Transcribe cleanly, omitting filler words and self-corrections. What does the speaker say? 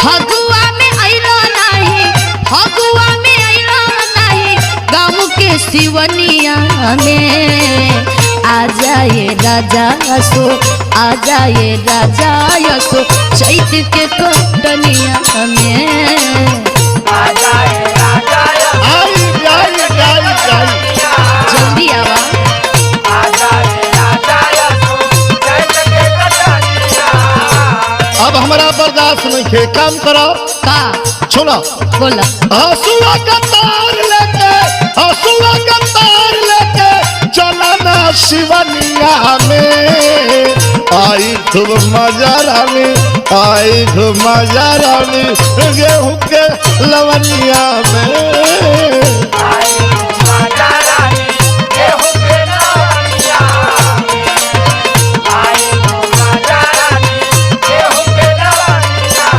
फगुआ में अइलो नहीं, फगुआ में अइलो नहीं, गाँव के सिवनिया में आ जाए राजा यसो, आ जाए राजा यसो, चैत के कटनिया में आ जाए राजा जल्दी आवा। आ जाए राजा अब हमारा बर्दाश्त नहीं है, काम करो का सुनो बोला। हसुआ का तार लेके, हसुआ का तार लेके चला ना शिवनिया में आई खूब मजा रानी, आई खूब मजा रानी गेहूं के लवनिया में।